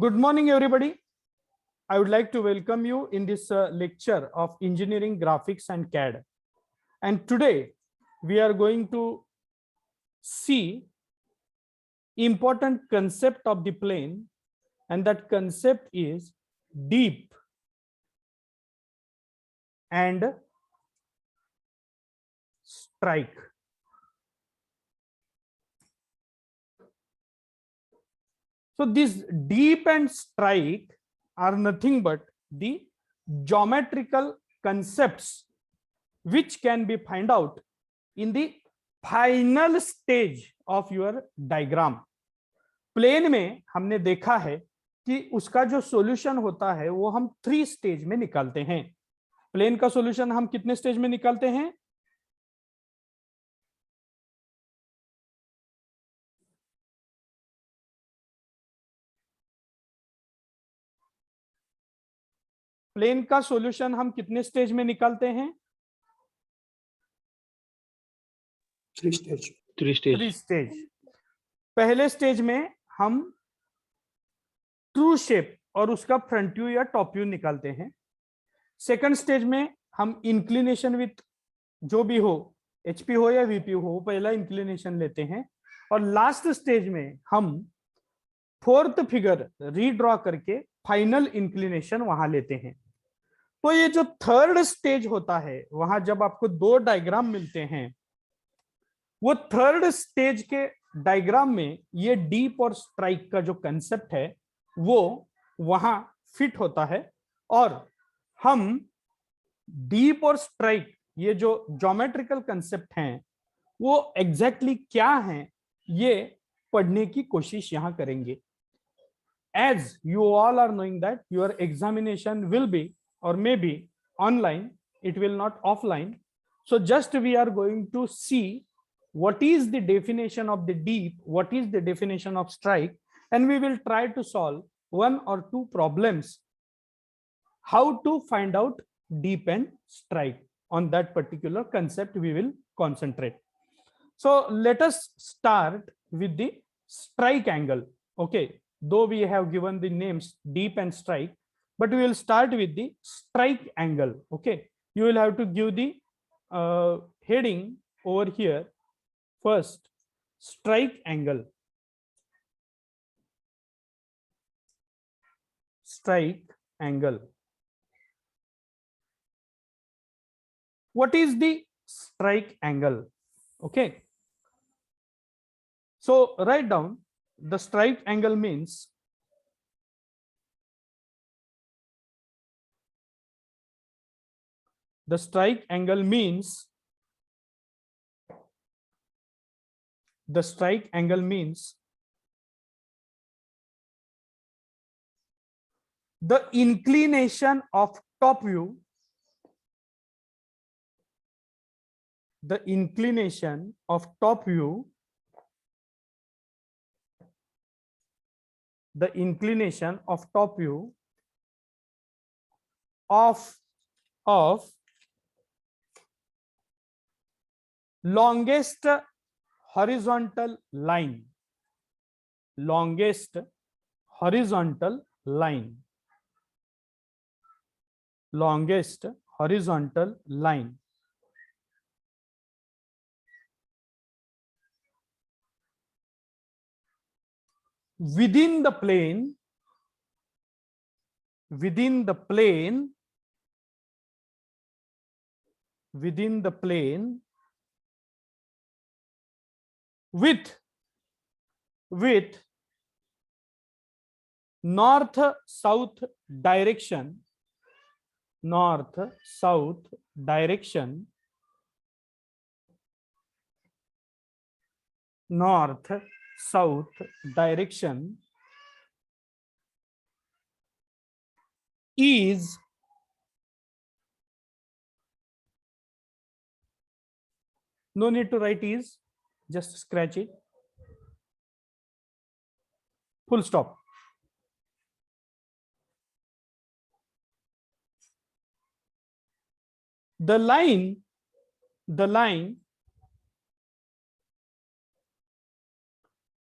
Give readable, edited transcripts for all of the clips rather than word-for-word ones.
Good morning, everybody. I would like to welcome you in this lecture of engineering graphics and CAD. And today we are going to see important concept of the plane, and that concept is deep and strike. So these deep and strike are nothing but the geometrical concepts which can be find out in the final stage of your diagram. Plane में हमने देखा है कि उसका जो solution होता है वो हम 3 स्टेज में निकालते हैं. प्लेन का सॉल्यूशन हम कितने स्टेज में निकालते हैं? प्लेन का सॉल्यूशन हम कितने स्टेज में निकालते हैं? 3 स्टेज. पहले स्टेज में हम ट्रू शेप और उसका फ्रंट व्यू या टॉप व्यू निकालते हैं. सेकंड स्टेज में हम इंक्लिनेशन विथ जो भी हो, एचपी हो या वीपी हो, पहला इंक्लिनेशन लेते हैं. और लास्ट स्टेज में हम फोर्थ फिगर रीड्रॉ करके फाइनल इंक्लिनेशन वहां लेते हैं. तो ये जो थर्ड स्टेज होता है, वहां जब आपको 2 डायग्राम मिलते हैं, वो थर्ड स्टेज के डायग्राम में ये डीप और स्ट्राइक का जो कंसेप्ट है वो वहां फिट होता है. और हम डीप और स्ट्राइक ये जो ज्योमेट्रिकल कंसेप्ट हैं वो एग्जैक्टली क्या हैं ये पढ़ने की कोशिश यहां करेंगे. As you all are knowing that your examination will be or may be online, it will not offline. So just we are going to see what is the definition of the deep, what is the definition of strike, and we will try to solve 1 or 2 problems how to find out deep and strike. On that particular concept we will concentrate. So let us start with the strike angle. Okay, though we have given the names deep and strike, but we will start with the strike angle. Okay, you will have to give the heading over here. First, strike angle. Strike angle. What is the strike angle? Okay, so write down the strike angle means the strike angle means the inclination of top view, the inclination of top view, the inclination of top view of longest horizontal line, longest horizontal line, longest horizontal line within the plane, within the plane with north south direction, north south direction, north south direction is no need to write is, just scratch it, full stop. The line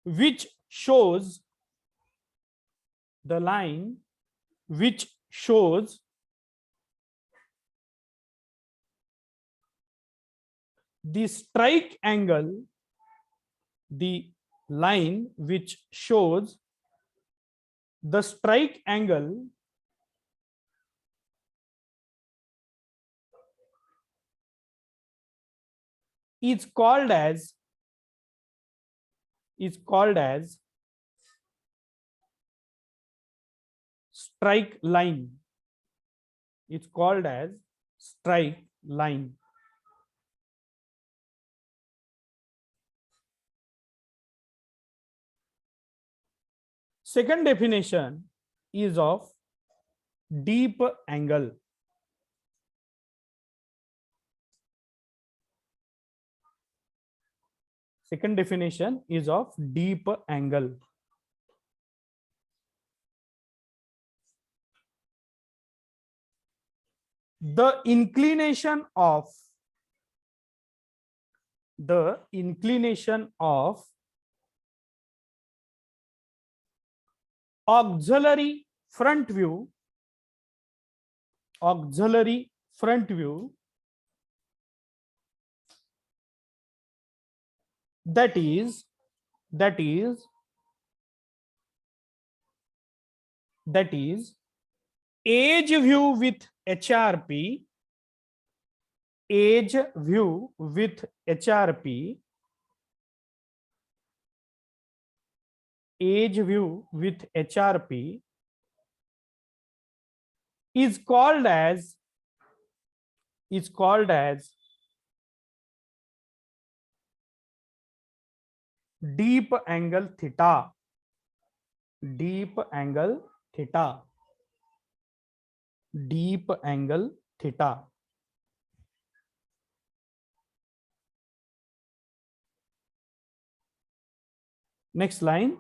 which shows the line which shows the strike angle, the line which shows the strike angle is called as strike line. It's called as strike line. Second definition is of deep angle. Second definition is of deep angle. The inclination of auxiliary front view that is edge view with HRP, edge view with HRP, edge view with HRP is called as deep angle theta. Deep angle theta. Deep angle theta. Next line.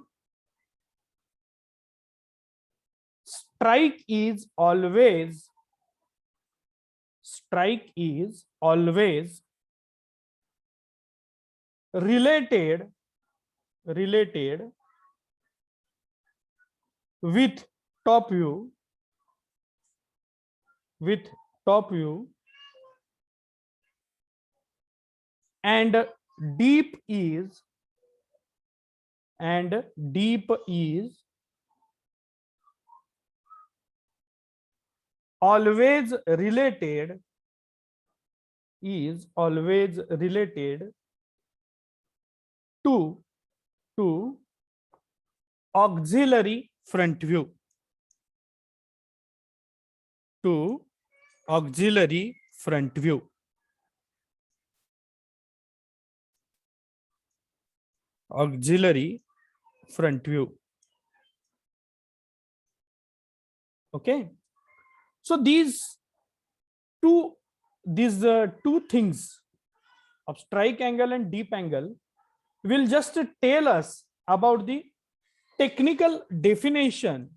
Strike is always related with top view and deep is always related to auxiliary front view. Auxiliary front view. Okay, so these two things of strike angle and deep angle will just tell us about the technical definition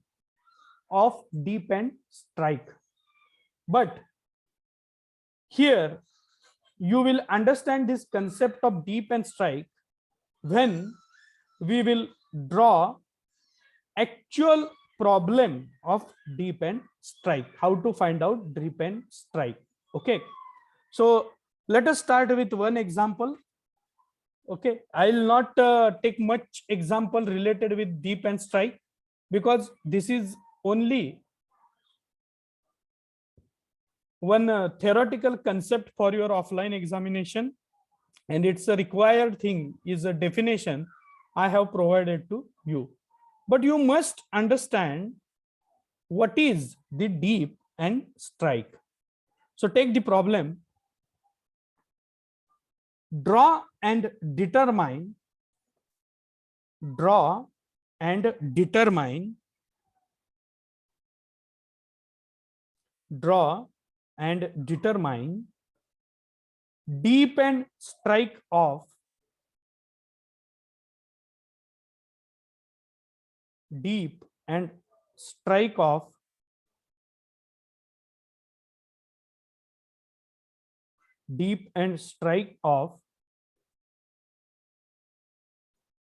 of deep and strike. But here you will understand this concept of deep and strike when we will draw actual problem of deep and strike, how to find out deep and strike. Okay, so let us start with one example. Okay, I'll not take much example related with deep and strike because this is only one theoretical concept for your offline examination, and it's a required thing is a definition I have provided to you. But you must understand what is the deep and strike. So take the problem. Draw and determine deep and strike of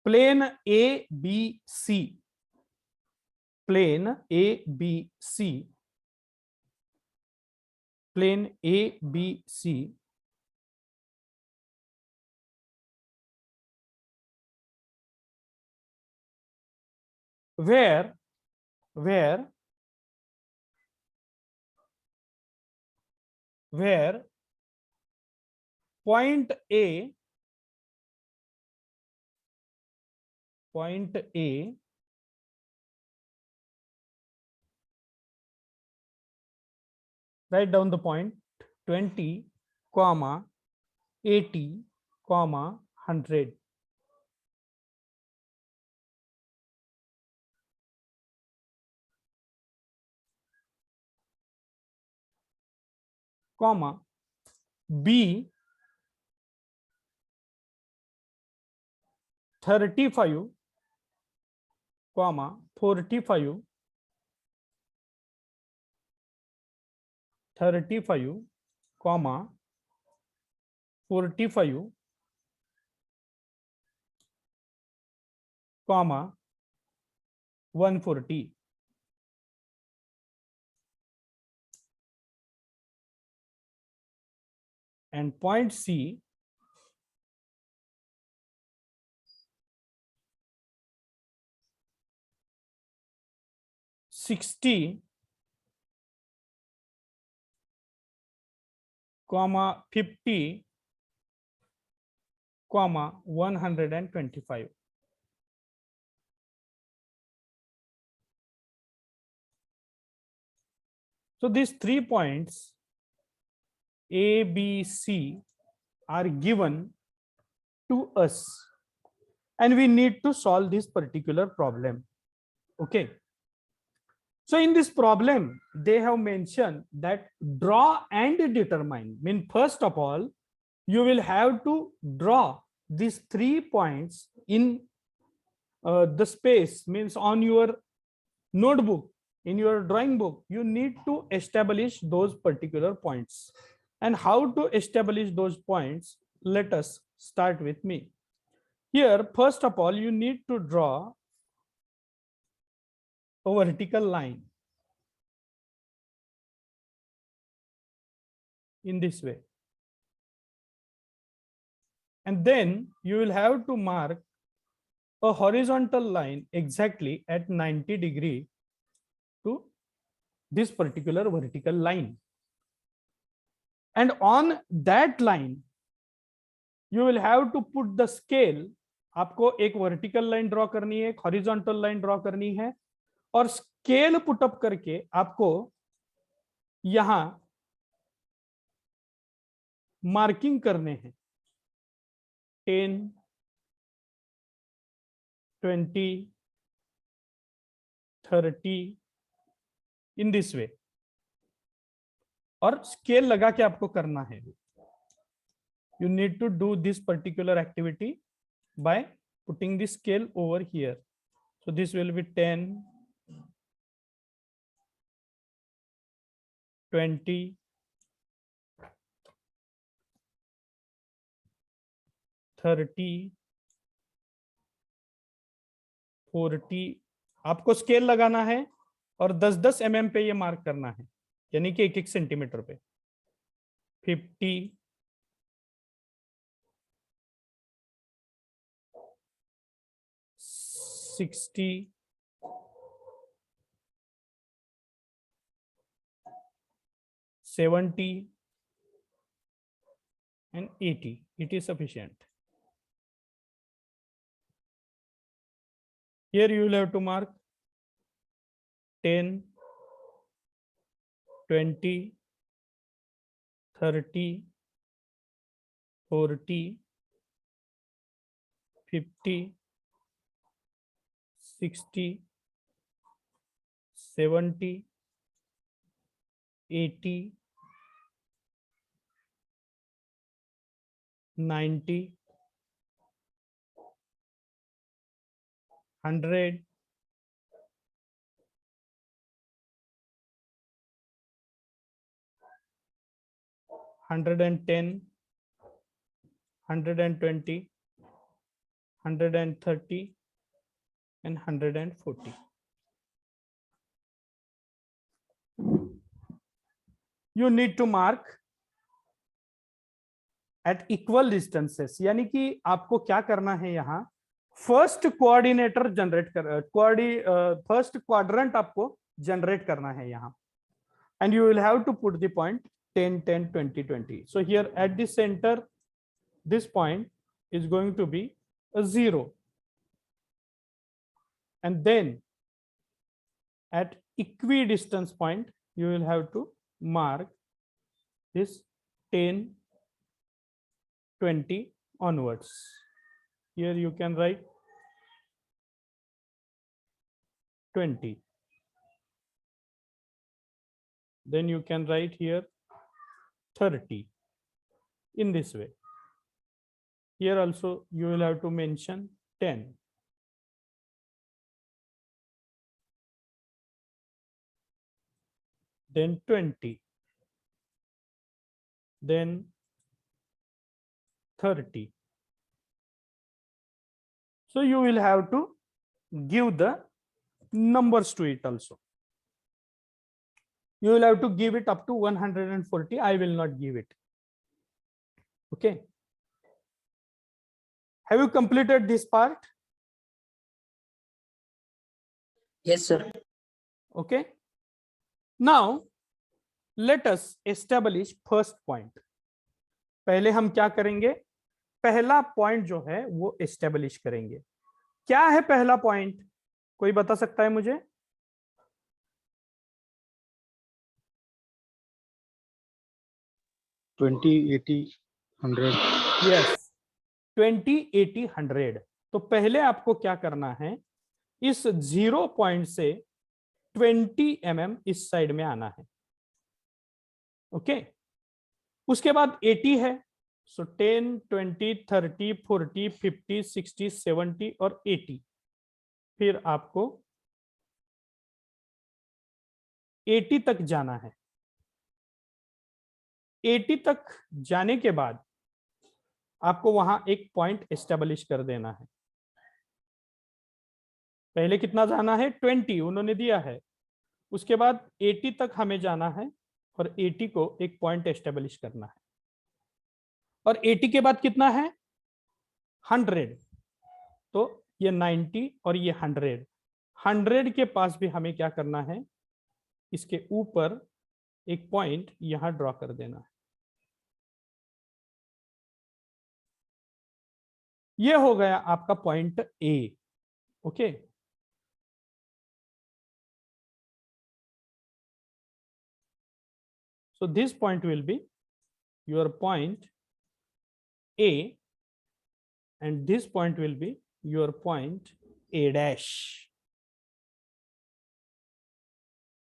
plane ABC. plane ABC, plane ABC where point A write down the point 20, 80, 100. Comma B 35, 45, 35, 45, 140. And point C 60, 50, 125. So these 3 points A, B, C are given to us and we need to solve this particular problem. Okay. So in this problem, they have mentioned that draw and determine. Mean first of all, you will have to draw these 3 points in the space, means on your notebook, in your drawing book. You need to establish those particular points. And how to establish those points? Let us start with me. Here, first of all, you need to draw a vertical line in this way. And then you will have to mark a horizontal line exactly at 90 degree to this particular vertical line. And on that line, you will have to put the scale. आपको एक vertical line draw करनी है, एक horizontal line draw करनी है, और scale put up करके आपको यहां मार्किंग करने हैं 10, 20, 30 इन दिस वे, और स्केल लगा के आपको करना है. You need to do this particular activity by putting the scale over here. So this will be 10, 20, 30, 40. आपको स्केल लगाना है और 10-10 mm पे ये मार्क करना है, यानी कि 1-1 सेंटीमीटर पे. 50, 60, 70 and 80. It is sufficient. Here you will have to mark 10, 20, 30, 40, 50, 60, 70, 80, 90, 100, 110, 120, 130 and 140. you need to mark at equal distances, यानी कि आपको क्या करना है यहाँ, फर्स्ट कोऑर्डिनेटर जनरेट कर फर्स्ट क्वाड्रेंट आपको जनरेट करना है यहाँ, and you will have to put the point 10 10 20 20. So here at the center this point is going to be a 0, and then at equidistance point you will have to mark this 10 20 onwards. Here you can write 20, then you can write here 30 in this way. Here also you will have to mention 10. Then 20, then 30. So you will have to give the numbers to it also. You will have to give it up to 140. I will not give it. Okay. Have you completed this part? Yes, sir. Okay. Now let us establish first point. पहले हम क्या करेंगे, पहला point जो है वो establish करेंगे. क्या है पहला पॉइंट, कोई बता सकता है मुझे? यस, 20 80 100. तो पहले आपको क्या करना है, इस 0 पॉइंट से 20 mm इस साइड में आना है. ओके. उसके बाद 80 है, सो 10 20 30 40 50 60 70 और 80. फिर आपको 80 तक जाना है. 80 तक जाने के बाद आपको वहां एक पॉइंट एस्टेब्लिश कर देना है. पहले कितना जाना है, 20 उन्होंने दिया है. उसके बाद 80 तक हमें जाना है और 80 को एक पॉइंट एस्टेब्लिश करना है. और 80 के बाद कितना है, 100. तो ये 90 और ये 100. 100 के पास भी हमें क्या करना है, इसके ऊपर एक पॉइंट यहां ड्रॉ कर देना है. ये हो गया आपका point A. Okay. So this point will be your point A, and this point will be your point A dash.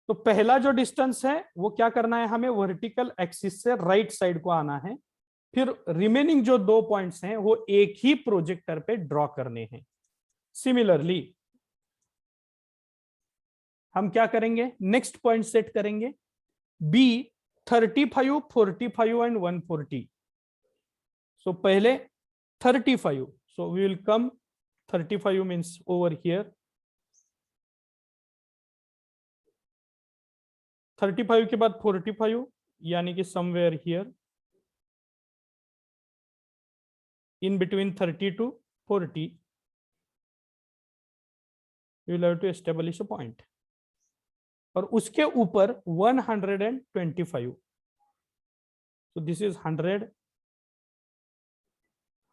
तो पहला जो डिस्टेंस है वो क्या करना है, हमें वर्टिकल एक्सिस से राइट साइड को आना है. फिर रिमेनिंग जो 2 पॉइंट्स हैं वो एक ही प्रोजेक्टर पे ड्रॉ करने हैं. सिमिलरली हम क्या करेंगे, नेक्स्ट पॉइंट सेट करेंगे B 35 45 एंड 140. सो पहले 35, so we will come 35 means over here. 35 के बाद 45, यानी कि somewhere here in between 30 to 40 you will have to establish a point. और उसके ऊपर 125. so this is 100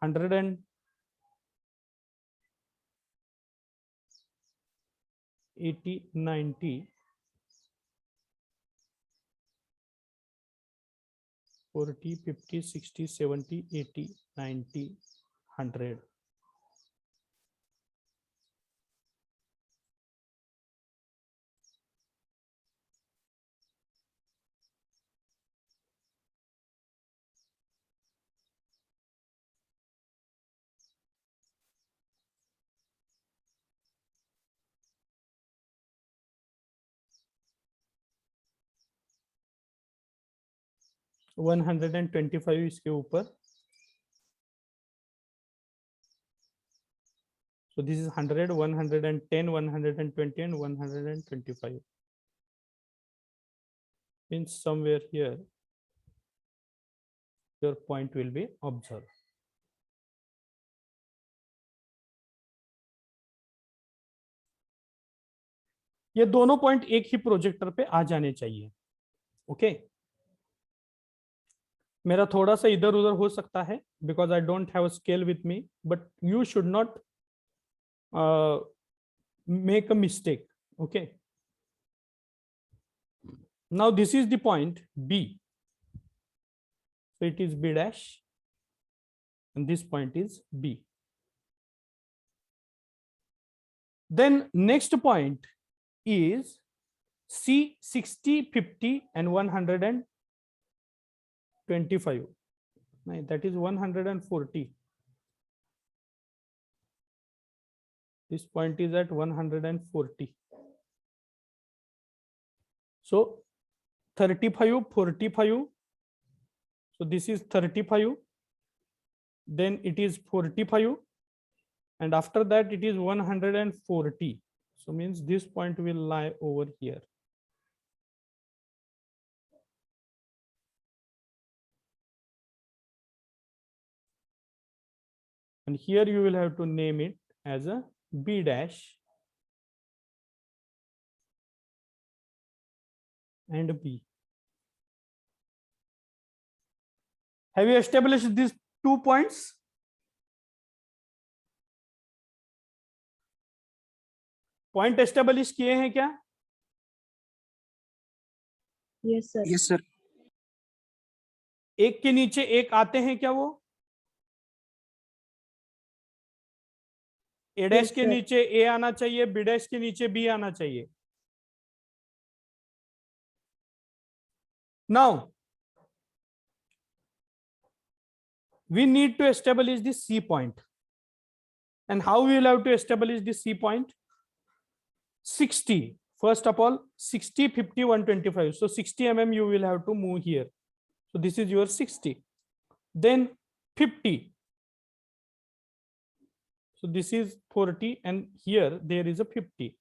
180 90 40 50 60 70 80 90 100. So 125 इसके ऊपर. So this is 100 110 120 and 125. means somewhere here your point will be observed. ये दोनों पॉइंट एक ही प्रोजेक्टर पे आ जाने चाहिए. ओके मेरा थोड़ा सा इधर उधर हो सकता है because I don't have a scale with me, but you should not make a mistake. Okay, now this is the point B, so it is B dash and this point is B. Then next point is C, 60, 50 and 125. No, that is 140. This point is at 140. So 35, 45. So this is 35. Then it is 45. And after that it is 140. So means this point will lie over here. And here you will have to name it as a B dash and B. Have you established these 2 points? Point establish किए हैं क्या? Yes, sir. Yes, sir. एक के नीचे एक आते हैं क्या वो? ए डैश के नीचे ए आना चाहिए, बी डैश के नीचे बी आना चाहिए. Now we need to establish the C point. And how we will have to establish the C point? 60. First of all, 60, 50, 125. So 60 mm you will have to move here. So this is your 60. Then 50. So this is 40 and here there is a 50.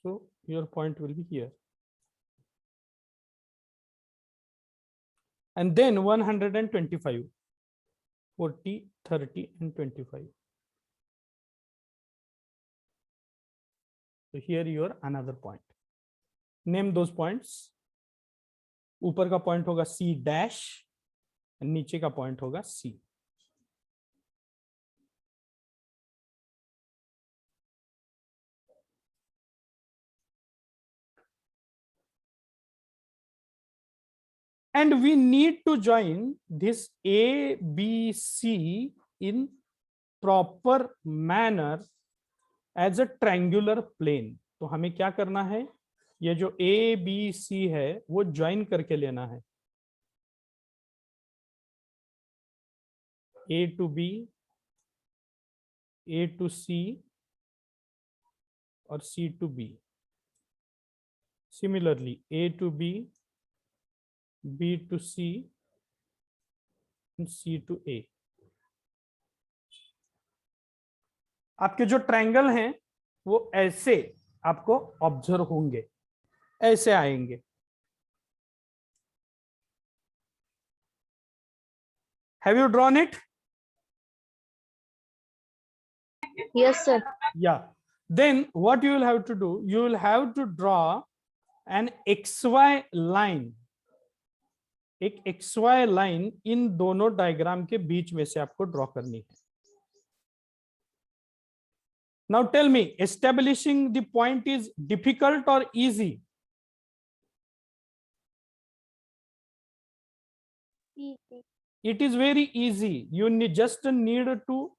So your point will be here. And then 125. 40, 30 and 25. So here your another point. Name those points. ऊपर का point होगा C dash and नीचे का point होगा C. And we need to join this A, B, C in proper manner as a triangular plane. तो हमें क्या करना है? ये जो A, B, C है वो ज्वाइन करके लेना है. A to B, A to C और C to B. Similarly, A to B, B to C and C to A. आपके जो ट्रायंगल हैं वो ऐसे आपको ऑब्जर्व होंगे, ऐसे आएंगे. Have you drawn it? Yes, sir. Yeah. Then what you will have to do, you will have to draw an XY line. एक XY लाइन इन दोनों डायग्राम के बीच में से आपको ड्रॉ करनी है. Now tell me, establishing the point is difficult or easy? Easy. It is very easy. You just need to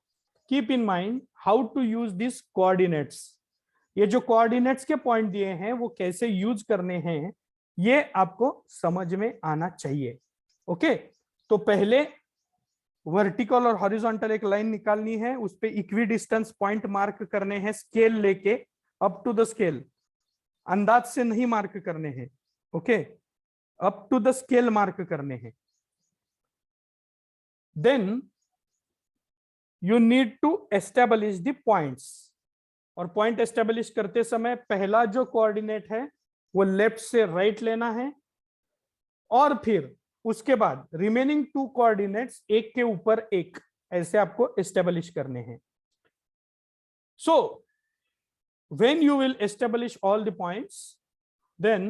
keep in mind how to use these coordinates. ये जो coordinates के पॉइंट दिए हैं वो कैसे यूज करने हैं ये आपको समझ में आना चाहिए. ओके तो पहले वर्टिकल और हॉरिजॉन्टल एक लाइन निकालनी है, उस पे इक्वी डिस्टेंस पॉइंट मार्क करने हैं स्केल लेके अप टू द स्केल, अंदाज से नहीं मार्क करने हैं. Okay up to the scale mark करने हैं. then you need to establish the points. और पॉइंट एस्टेब्लिश करते समय पहला जो कोऑर्डिनेट है वो लेफ्ट से राइट लेना है, और फिर उसके बाद रिमेनिंग 2 कोऑर्डिनेट्स एक के ऊपर एक ऐसे आपको एस्टेब्लिश करने हैं. So when you will establish all the points, then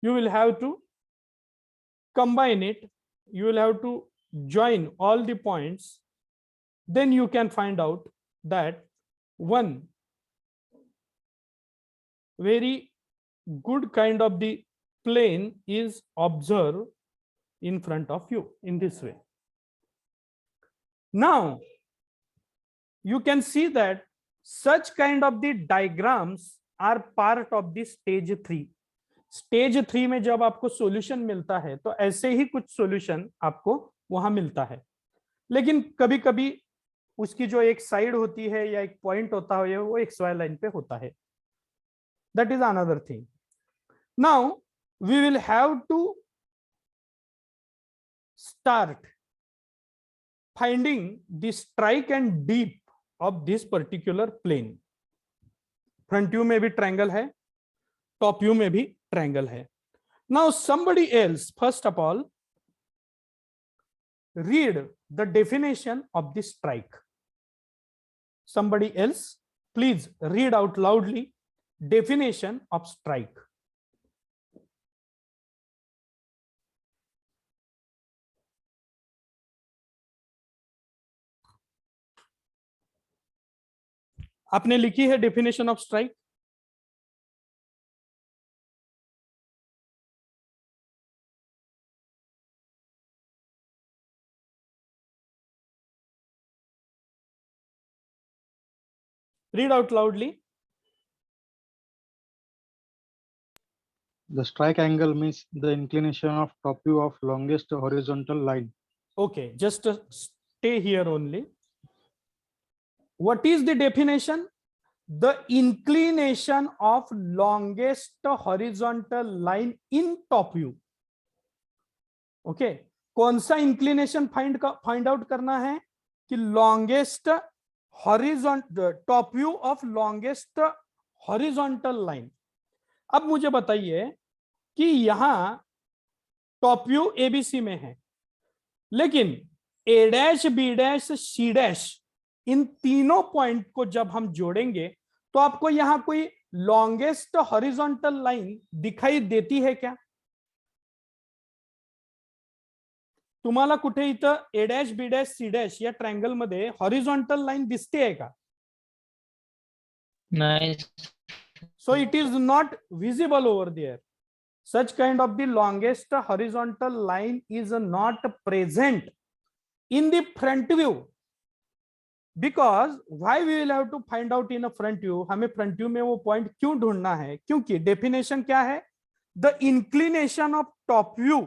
you will have to combine it, you will have to join all the points, then you can find out that one very good kind of the plane is observed in front of you in this way. Now you can see that such kind of the diagrams are part of the stage 3. Stage 3 में जब आपको solution मिलता है तो ऐसे ही कुछ solution आपको वहां मिलता है, लेकिन कभी कभी उसकी जो एक साइड होती है या एक पॉइंट होता है वो XY लाइन पे होता है. That is another thing. Now we will have to start finding the strike and dip of this particular plane. Front view में भी ट्रायंगल है, टॉप व्यू में भी ट्रायंगल है. Now somebody else first of all read the definition of the strike. Somebody else please read out loudly definition of strike. आपने लिखी है definition of strike? Read out loudly. The strike angle means the inclination of top view of longest horizontal line. Okay, just stay here only. What is the definition? The inclination of longest horizontal line in top view. Okay, कौन सा inclination find out करना है? कि longest horizontal, top view of longest horizontal line. अब मुझे बताइए कि यहां टॉप व्यू ABC में है, लेकिन A dash, B dash, C dash, इन तीनों पॉइंट को जब हम जोड़ेंगे तो आपको यहां कोई लॉन्गेस्ट हॉरिजॉन्टल लाइन दिखाई देती है क्या? तुम्हाला कुठे इथं A dash, B dash, C dash या ट्रायंगल मध्ये हॉरिझॉन्टल लाइन दिसते आहे का? नाही. So it is not visible over there. Such kind of the longest horizontal line is not present in the front view. Because why we will have to find out in a front view? हमें front view में वो point क्यों ढूंढना है? क्योंकि definition क्या है? The inclination of top view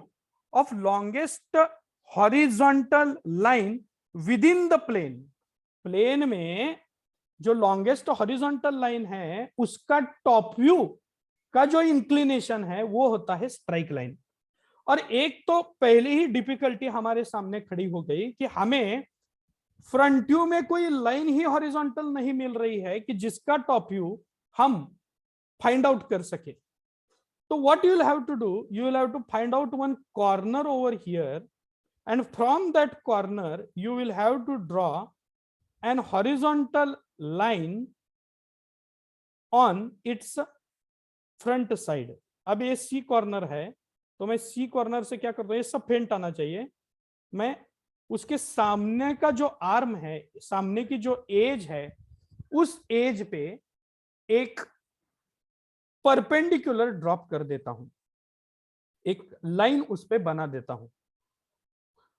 of longest horizontal line within the plane. Plane में जो लॉन्गेस्ट हॉरिजॉन्टल लाइन है उसका टॉप व्यू का जो इंक्लिनेशन है वो होता है स्ट्राइक लाइन. और एक तो पहले ही डिफिकल्टी हमारे सामने खड़ी हो गई कि हमें फ्रंट व्यू में कोई लाइन ही हॉरिजॉन्टल नहीं मिल रही है कि जिसका टॉप व्यू हम फाइंड आउट कर सके. तो what you will have to do, you will have to find out one corner over here, and from that corner you will have to draw an horizontal line on its front side. अब ये C corner है तो मैं C corner से क्या कर रहा हूं, ये सब फेंट आना चाहिए. मैं उसके सामने का जो आर्म है, सामने की जो एज है, उस एज पे एक परपेंडिकुलर ड्रॉप कर देता हूं, एक लाइन उस पे बना देता हूं,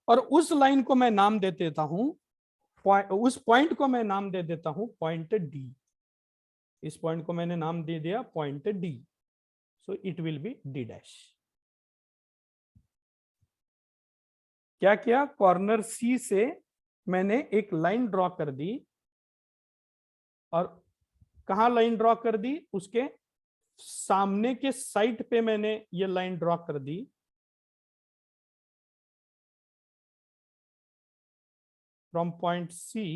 और उस लाइन को मैं नाम दे देता हूं, उस पॉइंट को मैं नाम दे देता हूं पॉइंट D. इस पॉइंट को मैंने नाम दे दिया point D. So it will be D dash. क्या किया? कॉर्नर C से मैंने एक लाइन ड्रॉ कर दी, और कहां लाइन ड्रॉ कर दी? उसके सामने के साइड पे मैंने ये लाइन ड्रॉ कर दी, from point C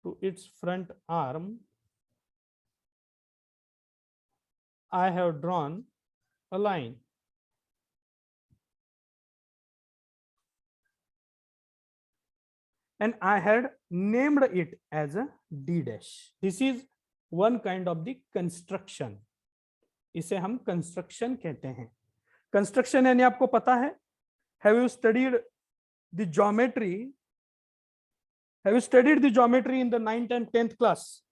to its front arm I have drawn a line. And I had named it as a D dash. This is one kind of the construction. इसे हम construction कहते हैं. Construction यानी आपको पता है? Have you studied the geometry? Have you studied the geometry in the 9th and 10th class?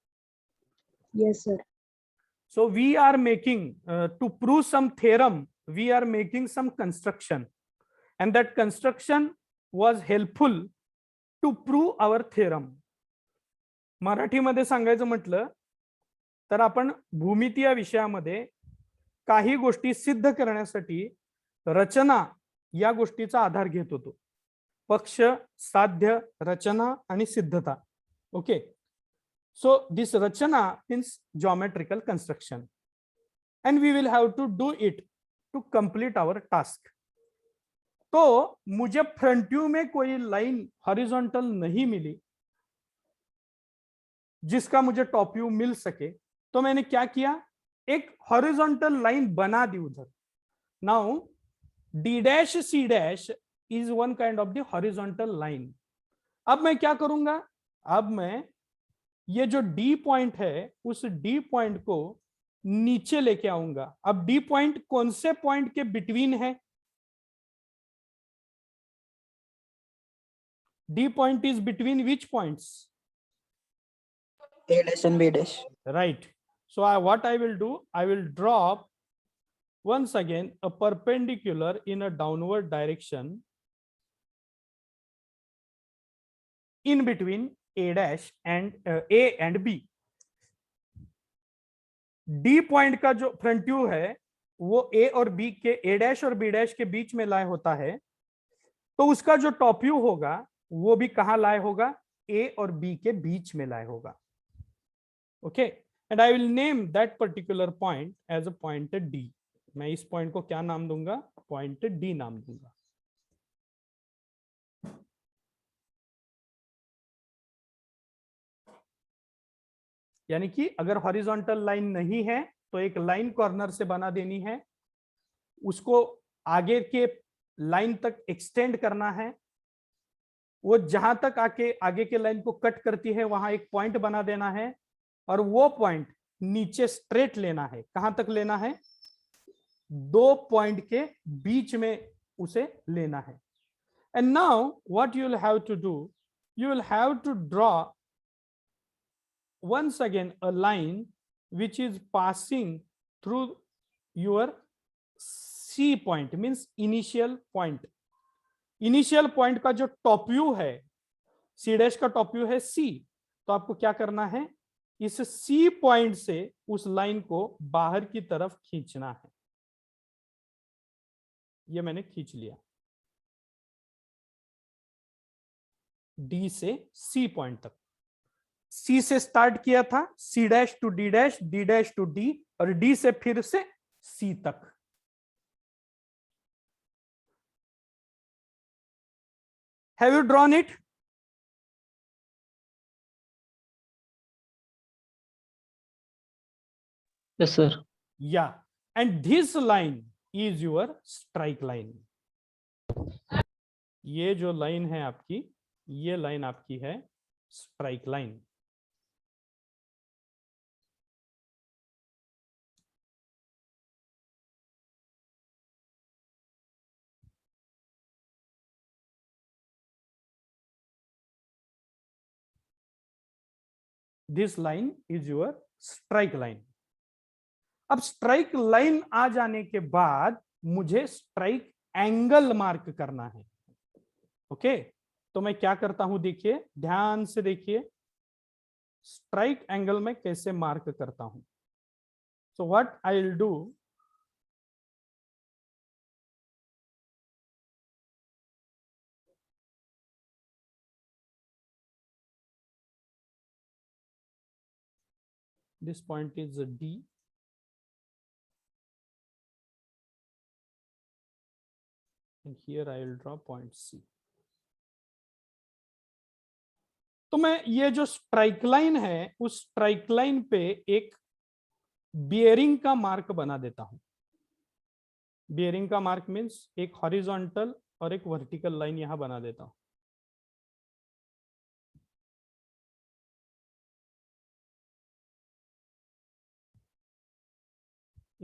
Yes, sir. So we are making to prove some theorem, we are making some construction, and that construction was helpful to prove our theorem. मराठीमध्ये सांगायचं म्हटलं तर आपण भूमिती या विषयामध्ये काही गोष्टी सिद्ध करण्यासाठी रचना या गोष्टीचा आधार घेत होतो. पक्ष, साध्य, रचना आणि सिद्धता. Okay. So this rachana means geometrical construction, and we will have to do it to complete our task. तो मुझे फ्रंट व्यू में कोई लाइन हॉरिजॉन्टल नहीं मिली जिसका मुझे टॉप व्यू मिल सके, तो मैंने क्या किया, एक हॉरिजॉन्टल लाइन बना दी उधर. Now D dash C dash is one kind of the horizontal line. अब मैं क्या करूंगा, अब मैं ये जो डी पॉइंट है उस डी पॉइंट को नीचे लेके आऊंगा. अब डी पॉइंट कौन से पॉइंट के बिटवीन है? D point is between which points? A dash and B dash. Right. So what I will do, I will drop once again a perpendicular in a downward direction in between A dash and A and B. D point का जो front view है वो A और B के, A dash और B dash के बीच में लाए होता है, तो उसका जो टॉप व्यू होगा वो भी कहां लाए होगा? A और B के बीच में लाए होगा. Okay. And I will name that particular point as a point D. मैं इस पॉइंट को क्या नाम दूंगा? पॉइंट D नाम दूंगा. यानी कि अगर हॉरिजॉन्टल लाइन नहीं है तो एक लाइन कॉर्नर से बना देनी है, उसको आगे के लाइन तक एक्सटेंड करना है, वो जहां तक आगे के लाइन को कट करती है वहां एक पॉइंट बना देना है, और वो पॉइंट नीचे स्ट्रेट लेना है. कहां तक लेना है? दो पॉइंट के बीच में उसे लेना है. And now what you will have to do, you will have to draw once again a line which is passing through your C point, means initial point. Initial point का जो टॉप व्यू है, C dash का top view है C, तो आपको क्या करना है, इस C पॉइंट से उस लाइन को बाहर की तरफ खींचना है. ये मैंने खींच लिया. D से C पॉइंट तक. C से स्टार्ट किया था, C dash to D dash, D dash to D, और D से फिर से C तक. Have you drawn it? Yes, sir. Yeah. And this line is your strike line. ये जो लाइन है आपकी, ये लाइन आपकी है strike line. This line is your strike line. अब स्ट्राइक लाइन आ जाने के बाद मुझे स्ट्राइक एंगल मार्क करना है. ओके. तो मैं क्या करता हूं, देखिए, ध्यान से देखिए, स्ट्राइक एंगल में कैसे मार्क करता हूं. So what I will do, this point is a D, and here I will draw point C. तो मैं ये जो स्ट्राइक लाइन है उस स्ट्राइक लाइन पे एक बियरिंग का मार्क बना देता हूं। बियरिंग का मार्क मीन्स एक हॉरिजॉन्टल और एक वर्टिकल लाइन यहां बना देता हूं।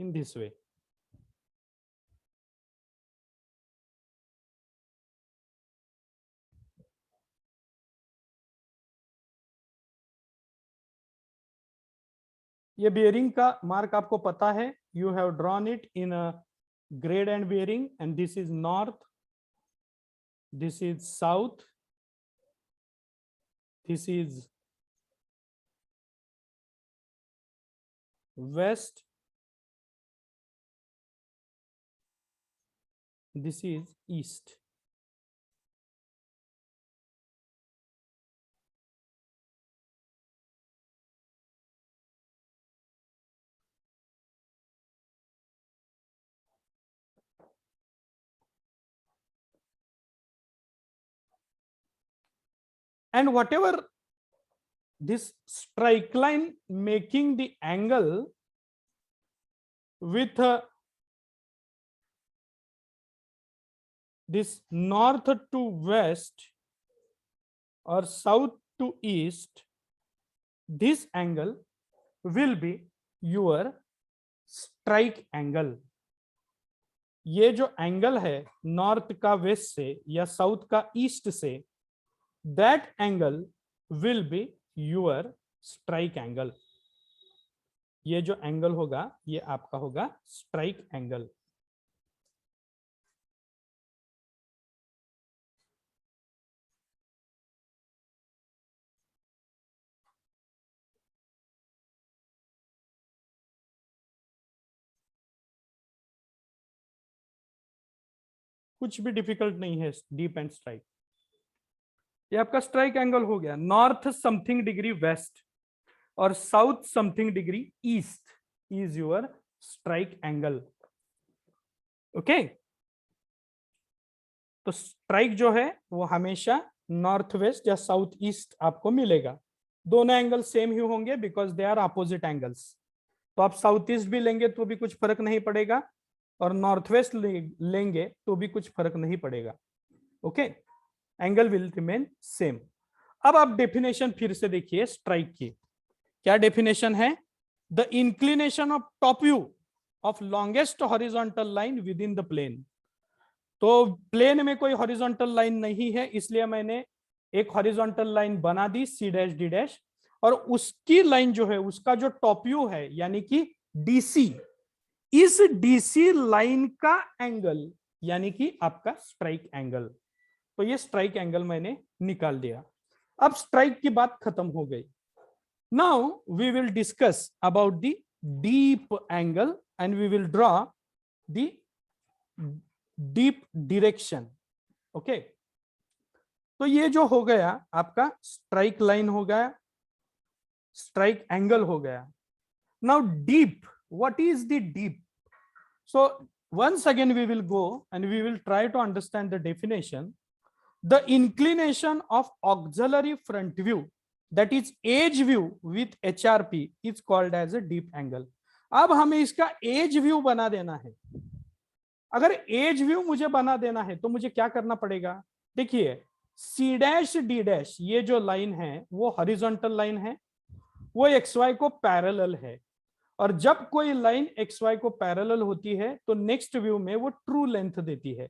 In this way. ये बियरिंग का मार्क आपको पता है, you have drawn it in a grade and bearing, and this is north, this is south, this is west, this is east. And whatever this strike line making the angle with this north to west or south to east, this angle will be your strike angle. ये जो angle है north का waste से या south का east से, that angle will be your strike angle. ये जो एंगल होगा ये आपका होगा स्ट्राइक एंगल। कुछ भी डिफिकल्ट नहीं है डीप एंड स्ट्राइक। ये आपका स्ट्राइक एंगल हो गया। नॉर्थ समथिंग डिग्री वेस्ट और south something degree east is your strike angle. Okay, तो स्ट्राइक जो है वो हमेशा नॉर्थ वेस्ट या साउथ ईस्ट आपको मिलेगा। दोनों एंगल सेम ही होंगे because they are opposite angles. तो आप साउथ ईस्ट भी लेंगे तो भी कुछ फर्क नहीं पड़ेगा और नॉर्थ वेस्ट लेंगे तो भी कुछ फर्क नहीं पड़ेगा। Okay, angle will remain same. अब आप डेफिनेशन फिर से देखिए स्ट्राइक की। क्या डेफिनेशन है? The inclination of top view of longest horizontal line with in the plane. तो प्लेन में कोई हॉरिजॉन्टल लाइन नहीं है, इसलिए मैंने एक हॉरिजॉन्टल लाइन बना दी सी डैश डी डैश, और उसकी लाइन जो है उसका जो टॉप व्यू है यानी कि डीसी, इस डीसी लाइन का एंगल यानी कि आपका स्ट्राइक एंगल। तो ये स्ट्राइक एंगल मैंने निकाल दिया। अब स्ट्राइक की बात खत्म हो गई। Now we will discuss about the dip angle and we will draw the dip direction. Okay, तो ये जो हो गया आपका स्ट्राइक लाइन हो गया, स्ट्राइक एंगल हो गया। Now deep, what is the deep? So once again we will go and we will try to understand the definition. The inclination of auxiliary front view, that is edge view with HRP, is called as a deep angle. अब हमें इसका as view बना देना है। अगर as view मुझे बना देना है तो मुझे क्या करना पड़ेगा? देखिए सी डैश डी डैश, ये जो लाइन है वो हॉरिजॉन्टल लाइन है, वो XY को पैरेलल है, और जब कोई लाइन XY को पैरेलल होती है तो नेक्स्ट व्यू में वो ट्रू लेंथ देती है।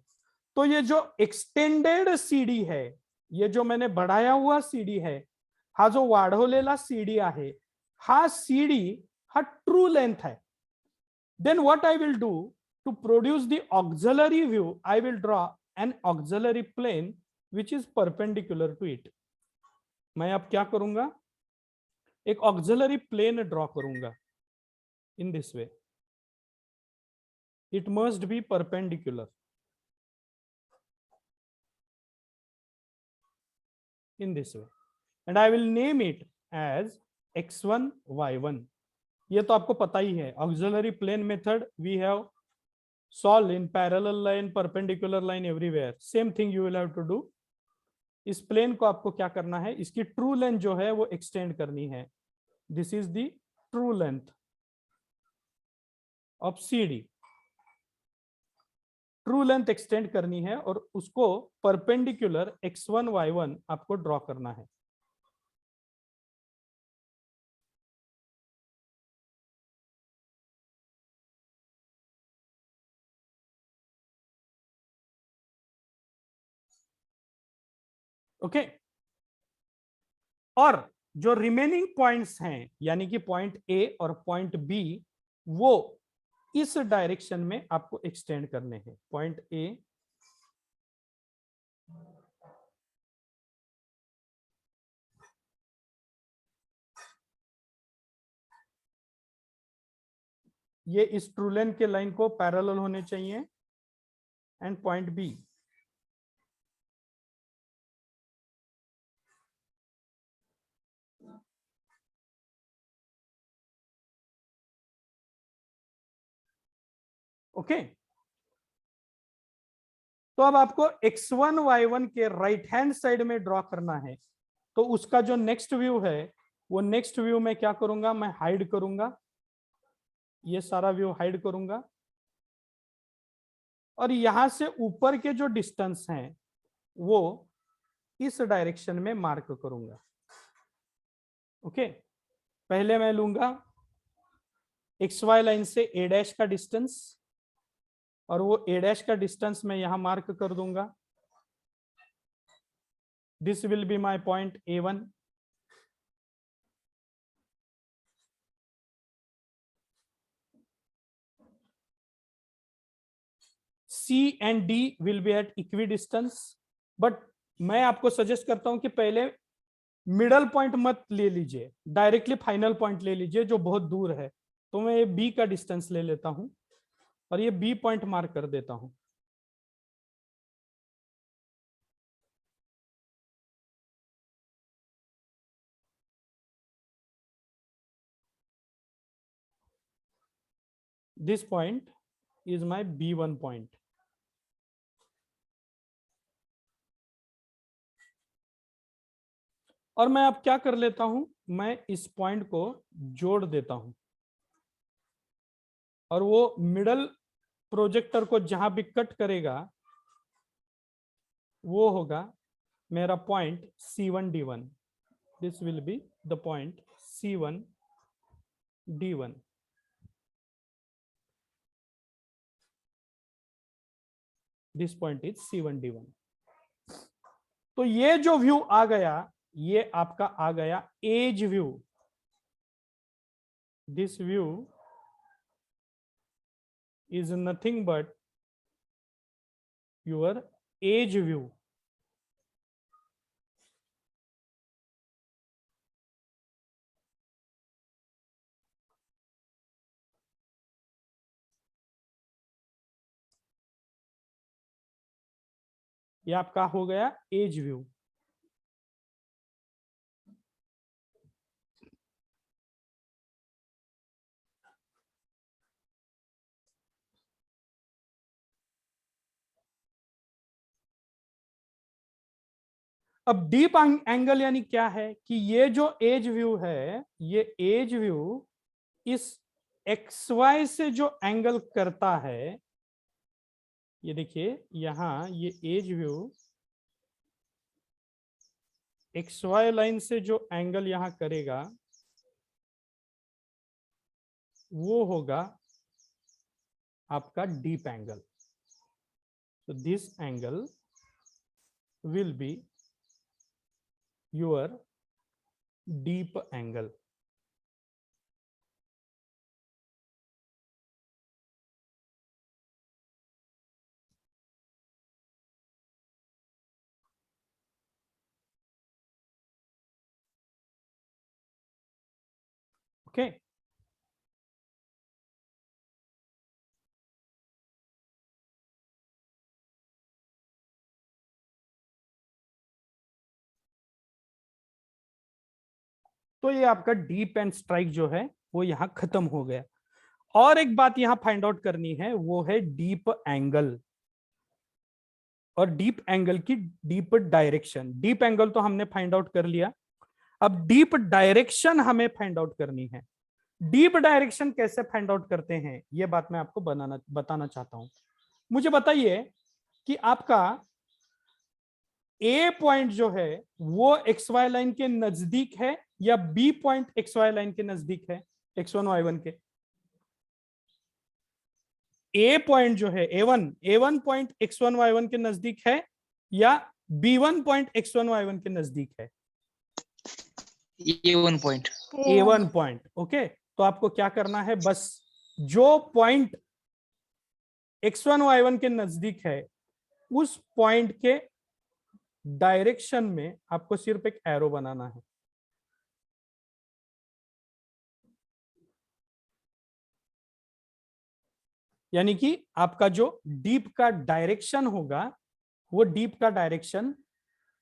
तो ये जो एक्सटेंडेड सीडी है, ये जो मैंने बढ़ाया हुआ सीडी है, हा जो वाढवलेला सीडी आहे, हा सीडी हा ट्रू लेंथ है। Then what I will do to produce the auxiliary view, I will draw an auxiliary plane which is perpendicular to it. मैं अब क्या करूंगा? एक ऑक्सिलरी प्लेन ड्रॉ करूंगा in this way. It must be perpendicular in this way, and I will name it as x1 y1. ये तो आपको पता ही है, auxiliary plane method we have solve in parallel line, perpendicular line, everywhere. Same thing you will have to do. इस plane को आपको क्या करना है, इसकी ट्रू लेंथ जो है वो एक्सटेंड करनी है. This is the true length of CD. True length extend करनी है और उसको परपेंडिकुलर x1 y1 आपको ड्रॉ करना है. ओके. और जो रिमेनिंग पॉइंट्स हैं यानी कि पॉइंट A और पॉइंट B, वो इस डायरेक्शन में आपको एक्सटेंड करने हैं. पॉइंट A, ये इस ट्रू लेंथ के लाइन को पैरेलल होने चाहिए. And point B, okay. तो अब आपको x1 y1 के राइट हैंड साइड में ड्रॉ करना है. तो उसका जो नेक्स्ट व्यू है, वो नेक्स्ट व्यू में क्या करूंगा, मैं हाइड करूंगा. ये सारा व्यू हाइड करूंगा और यहां से ऊपर के जो डिस्टेंस हैं वो इस डायरेक्शन में मार्क करूंगा. ओके. पहले मैं लूंगा XY लाइन से A' का डिस्टेंस और वो A' का डिस्टेंस मैं यहां मार्क कर दूंगा. This will be my point A1. C and D will be at equidistance. But मैं आपको सजेस्ट करता हूं कि पहले मिडल पॉइंट मत ले लीजिए, डायरेक्टली फाइनल पॉइंट ले लीजिए जो बहुत दूर है. तो मैं ये B का डिस्टेंस ले लेता हूं और ये B पॉइंट मार्क कर देता हूं. This point is my B1 point. और मैं अब क्या कर लेता हूं, मैं इस पॉइंट को जोड़ देता हूं और वो मिडल प्रोजेक्टर को जहां भी कट करेगा वो होगा मेरा point C1D1. This will be the point C1D1. This point is C1D1. तो ये जो व्यू आ गया, ये आपका आ गया edge view. This view is nothing but your edge view. ये आपका हो गया एज व्यू. अब डीप एंगल यानी क्या है कि ये जो एज व्यू है, ये एज व्यू इस XY से जो एंगल करता है, ये देखिए यहां ये एज व्यू XY लाइन से जो एंगल यहां करेगा वो होगा आपका deep angle. So this angle will be your deep angle. Okay. तो ये आपका डीप एंड स्ट्राइक जो है वो यहां खत्म हो गया. और एक बात यहां फाइंड आउट करनी है, वो है डीप एंगल और डीप एंगल की डीप डायरेक्शन। डीप एंगल तो हमने फाइंड आउट कर लिया, अब डीप डायरेक्शन हमें फाइंड आउट करनी है। डीप डायरेक्शन कैसे फाइंड आउट करते हैं, ये बात मैं आपको बताना चाहता हूं। मुझे बताइए कि आपका ए पॉइंट जो है वो एक्स वाई लाइन के नजदीक है या B point X Y line के नजदीक है, x1 y1 के। ए पॉइंट जो है ए वन पॉइंट x1 y1 के नजदीक है या b1 पॉइंट x1 y1 के नजदीक है? A1 point. A1 point. Okay, तो आपको क्या करना है, बस जो पॉइंट x1 y1 के नजदीक है उस पॉइंट के डायरेक्शन में आपको सिर्फ एक एरो बनाना है। यानी कि आपका जो डीप का डायरेक्शन होगा, वो डीप का डायरेक्शन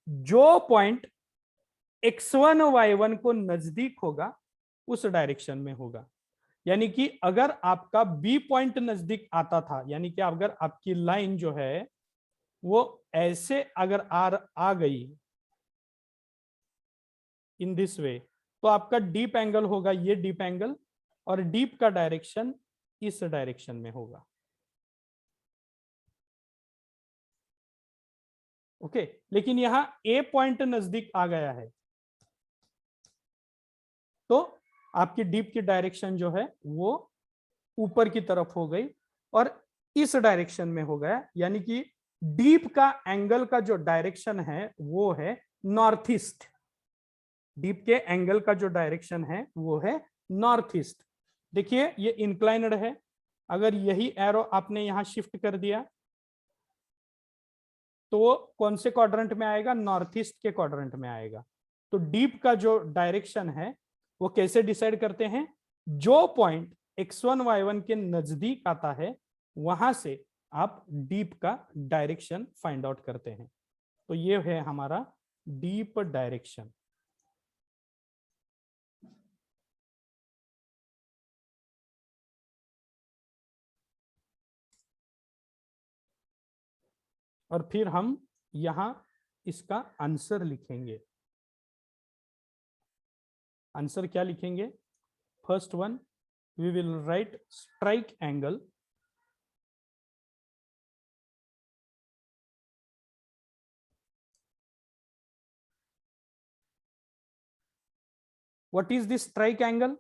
जो पॉइंट x1 y1 को नजदीक होगा उस डायरेक्शन में होगा। यानी कि अगर आपका बी पॉइंट नजदीक आता था, यानी कि अगर आपकी लाइन जो है वो ऐसे अगर आ गई इन दिस वे, तो आपका डीप एंगल होगा ये डीप एंगल, और डीप का डायरेक्शन इस डायरेक्शन में होगा। ओके, लेकिन यहां ए पॉइंट नजदीक आ गया है तो आपकी डीप की डायरेक्शन जो है वो ऊपर की तरफ हो गई और इस डायरेक्शन में हो गया। यानी कि डीप का एंगल का जो डायरेक्शन है वो है नॉर्थ ईस्ट। डीप के एंगल का जो डायरेक्शन है वो है नॉर्थ ईस्ट। देखिए ये इंक्लाइनड है, अगर यही एरो आपने यहां शिफ्ट कर दिया तो वो कौन से क्वाड्रेंट में आएगा, नॉर्थ ईस्ट के क्वाड्रेंट में आएगा। तो डीप का जो डायरेक्शन है वो कैसे डिसाइड करते हैं, जो पॉइंट x1 y1 के नजदीक आता है वहां से आप डीप का डायरेक्शन फाइंड आउट करते हैं। तो ये है हमारा डीप डायरेक्शन। और फिर हम यहां इसका आंसर लिखेंगे। आंसर क्या लिखेंगे, first one we will write strike angle, what is this strike angle?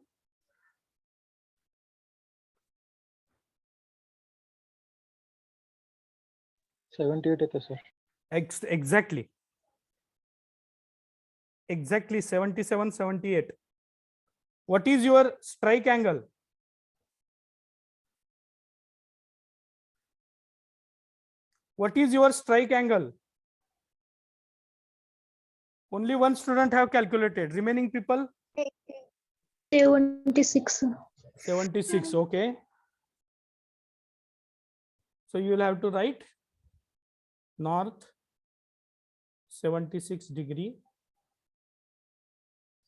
Exactly 77 78. What is your strike angle? What is your strike angle? Only one student have calculated, remaining people 76. 76. Okay, so you will have to write north 76 degree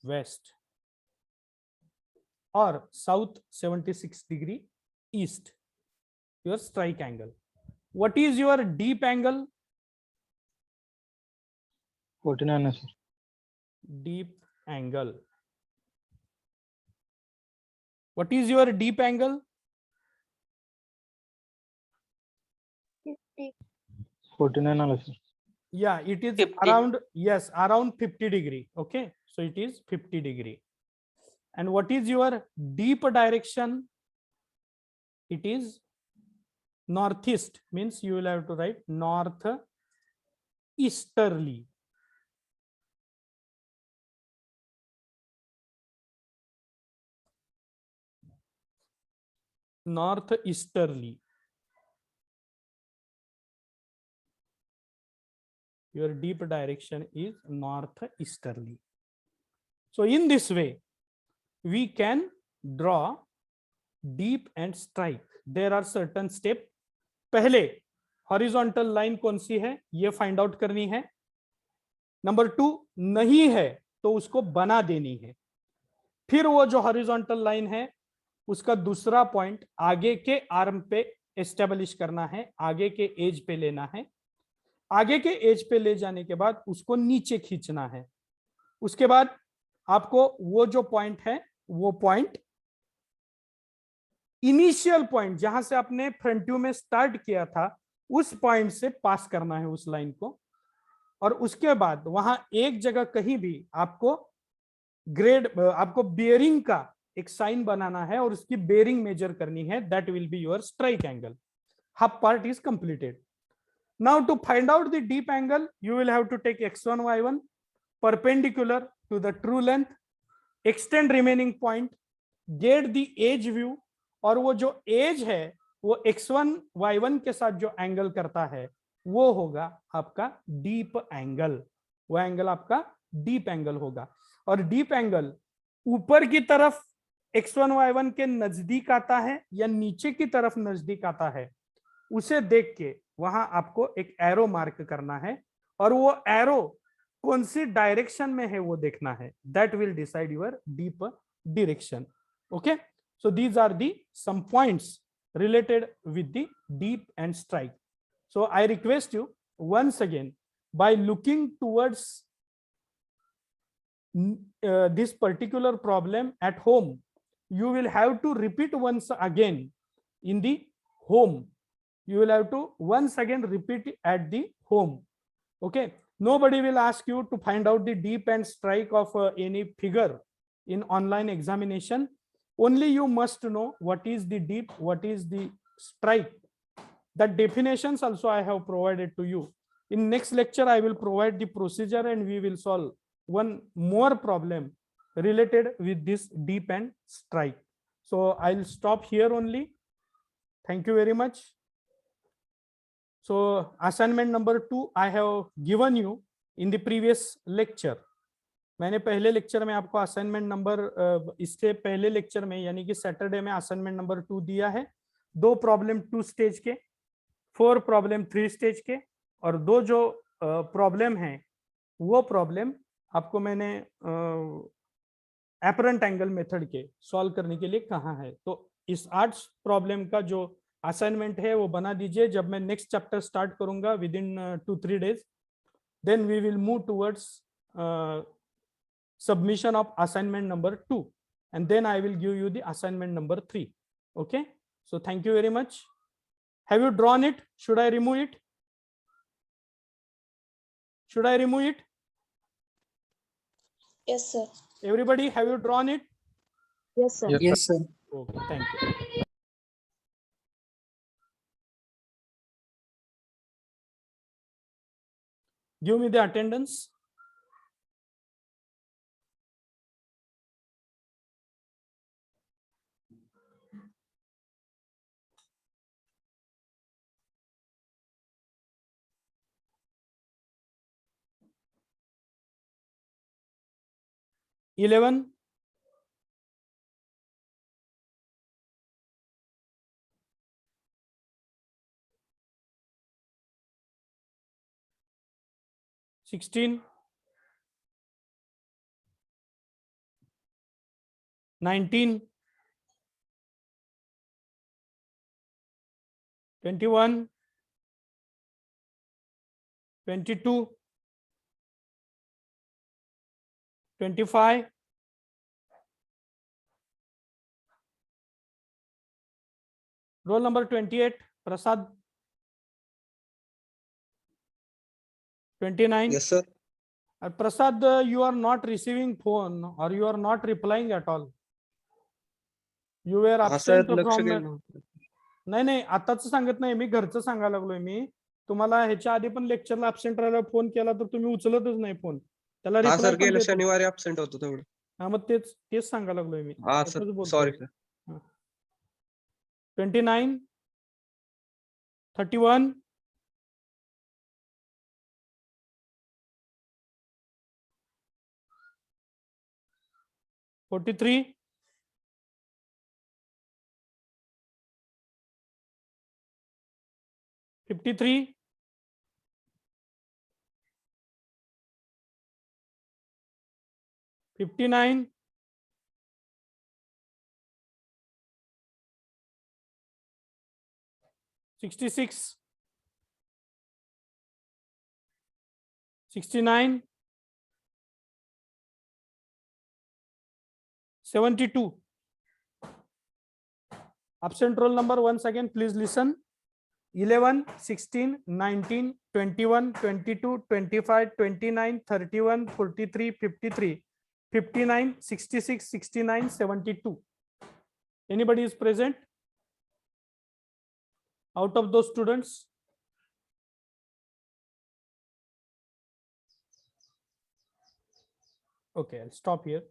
west or south 76 degree east, your strike angle. What is your deep angle? 49 है sir. Deep angle. What is your deep angle? 49 वाला sir. Yeah, it is 50. around, yes, around 50 degree. Okay, so it is 50 degree. And what is your deep direction? It is northeast, means you will have to write north easterly. North easterly. Your deep direction is north easterly. So in this way, we can draw deep and strike. There are certain steps. पहले horizontal line कौन सी है ये find out करनी है। Number 2, नहीं है तो उसको बना देनी है। फिर वो जो हॉरिजॉन्टल लाइन है उसका दूसरा पॉइंट आगे के आर्म पे एस्टेब्लिश करना है, आगे के एज पे लेना है। आगे के एज पे ले जाने के बाद उसको नीचे खींचना है। उसके बाद आपको वो जो पॉइंट है, वो पॉइंट इनिशियल पॉइंट जहां से आपने फ्रंट व्यू में स्टार्ट किया था, उस पॉइंट से पास करना है उस लाइन को। और उसके बाद वहां एक जगह कहीं भी आपको आपको बेयरिंग का एक साइन बनाना है और उसकी बेयरिंग मेजर करनी है। That will be your strike angle. Half part is completed. Now to find out the dip angle, you will have to take x1 y1 perpendicular to the true length, extend remaining point, get the edge view, और वो जो as है वो x1 y1 के साथ जो angle करता है वो होगा आपका डीप एंगल। वो एंगल आपका डीप एंगल होगा। और डीप एंगल ऊपर की तरफ x1 y1 के नजदीक आता है या नीचे की तरफ नजदीक आता है, उसे देख के वहां आपको एक एरो मार्क करना है। और वो एरो कौन सी डायरेक्शन में है वो देखना है। That will decide your deep direction. Okay, so these are the some points related with the deep and strike. So I request you once again, by looking towards this particular problem at home, you will have to repeat once again in the home. You will have to once again repeat at the home. Okay, nobody will ask you to find out the deep and strike of any figure in online examination. Only you must know what is the deep, what is the strike. The definitions also I have provided to you. In next lecture I will provide the procedure and we will solve one more problem related with this deep and strike. So I'll stop here only. Thank you very much. So assignment number 2 I have given you in the previous lecture. मैंने पहले lecture में आपको assignment number, इससे पहले lecture में यानी कि Saturday में असाइनमेंट नंबर 2 दिया है। 2 प्रॉब्लम 2 स्टेज के, 4 प्रॉब्लम 3 स्टेज के, और 2 जो प्रॉब्लम हैं वो प्रॉब्लम आपको मैंने एपरेंट एंगल मेथड के सॉल्व करने के लिए कहा है। तो इस 8 प्रॉब्लम का जो असाइनमेंट है वो बना दीजिए। जब मैं नेक्स्ट चैप्टर स्टार्ट करूंगा within 2-3 days, then we will move towards submission of assignment number 2, and then I will give you the assignment number 3. Okay, so thank you very much. Have you drawn it? Should I remove it? Should I remove it? Yes, sir. Everybody, have you drawn it? Yes, sir. Yes, sir. Okay, thank you. Give me the attendance. Eleven, 16, 19, 21, 22, 25, roll number 28, Prasad. 29. Yes, sir. Prasad, you are not receiving phone or you are not replying at all. You were हा sir absent लक्ष from. केलं. नाही नाही, आताच सांगत नाही मी, घरचं सांगायला लागलोय मी तुम्हाला। ह्याच्या आधी पण लेक्चरला अब्सेंट राहिला फोन केला तर तुम्ही उचलतच नाही फोन, त्याला हा रिप्लाय सर पण गेल्या देत नाही. शनिवारी ऍब्सेंट होतो तेवढं. हा मग तेच तेच सांगायला लागलोय मी. हा त्यातच सर बोलतोय. Sorry sir. 29, 31, 43, 53, 59, 66, 69, 72. Absent roll number once again, please listen. 11, 16, 19, 21, 22, 25, 29, 31, 43, 53, 59, 66, 69, 72. Anybody is present out of those students? Okay, I'll stop here.